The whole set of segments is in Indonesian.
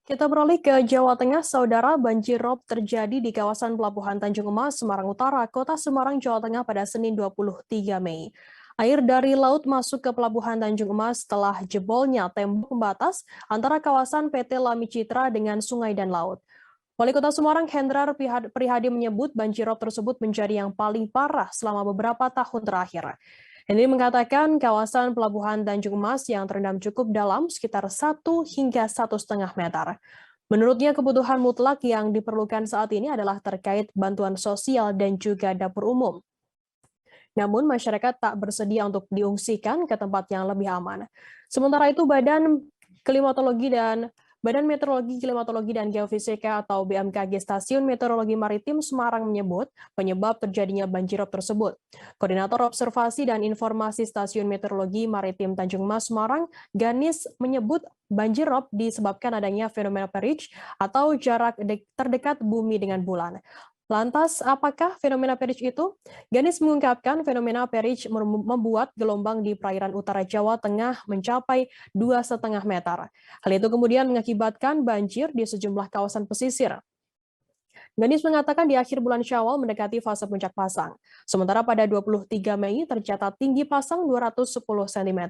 Kita beralih ke Jawa Tengah, Saudara. Banjir rob terjadi di kawasan Pelabuhan Tanjung Emas, Semarang Utara, Kota Semarang, Jawa Tengah pada Senin 23 Mei. Air dari laut masuk ke Pelabuhan Tanjung Emas setelah jebolnya tembok pembatas antara kawasan PT Lami Citra dengan sungai dan laut. Wali Kota Semarang, Hendrar Prihadi menyebut banjir rob tersebut menjadi yang paling parah selama beberapa tahun terakhir. Henry mengatakan kawasan Pelabuhan Tanjung Emas yang terendam cukup dalam sekitar 1 hingga 1,5 meter. Menurutnya kebutuhan mutlak yang diperlukan saat ini adalah terkait bantuan sosial dan juga dapur umum. Namun masyarakat tak bersedia untuk diungsikan ke tempat yang lebih aman. Sementara itu Badan Meteorologi, Klimatologi, dan Geofisika atau BMKG Stasiun Meteorologi Maritim Semarang menyebut penyebab terjadinya banjirop tersebut. Koordinator Observasi dan Informasi Stasiun Meteorologi Maritim Tanjung Mas Semarang, Ganis, menyebut banjirop disebabkan adanya fenomena perich atau jarak terdekat bumi dengan bulan. Lantas, apakah fenomena perich itu? Ganis mengungkapkan fenomena perich membuat gelombang di perairan utara Jawa Tengah mencapai 2,5 meter. Hal itu kemudian mengakibatkan banjir di sejumlah kawasan pesisir. Ganis mengatakan di akhir bulan Syawal mendekati fase puncak pasang. Sementara pada 23 Mei tercatat tinggi pasang 210 cm.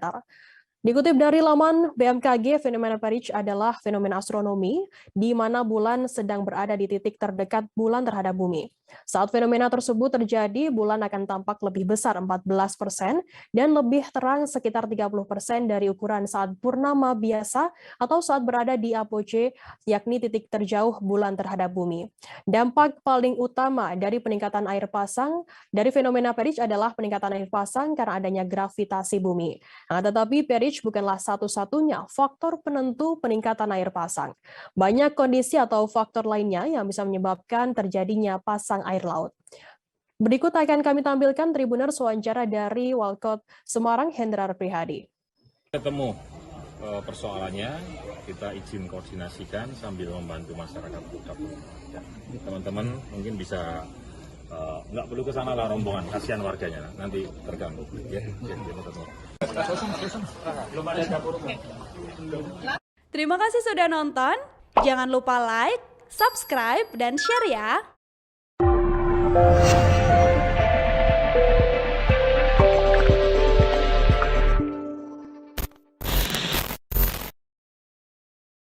Dikutip dari laman BMKG, fenomena perich adalah fenomena astronomi di mana bulan sedang berada di titik terdekat bulan terhadap bumi. Saat fenomena tersebut terjadi, bulan akan tampak lebih besar 14% dan lebih terang sekitar 30% dari ukuran saat purnama biasa atau saat berada di apogee, yakni titik terjauh bulan terhadap bumi. Dampak paling utama dari peningkatan air pasang dari fenomena perich adalah peningkatan air pasang karena adanya gravitasi bumi. Tetapi perich bukanlah satu-satunya faktor penentu peningkatan air pasang. Banyak kondisi atau faktor lainnya yang bisa menyebabkan terjadinya pasang air laut. Berikut akan kami tampilkan Tribuners wawancara dari Walkot Semarang, Hendrar Prihadi. Ketemu persoalannya, kita izin koordinasikan sambil membantu masyarakat. Teman-teman mungkin bisa nggak perlu ke sana lah rombongan, kasihan warganya nanti terganggu. Terima kasih sudah nonton. Jangan lupa like, subscribe, dan share ya.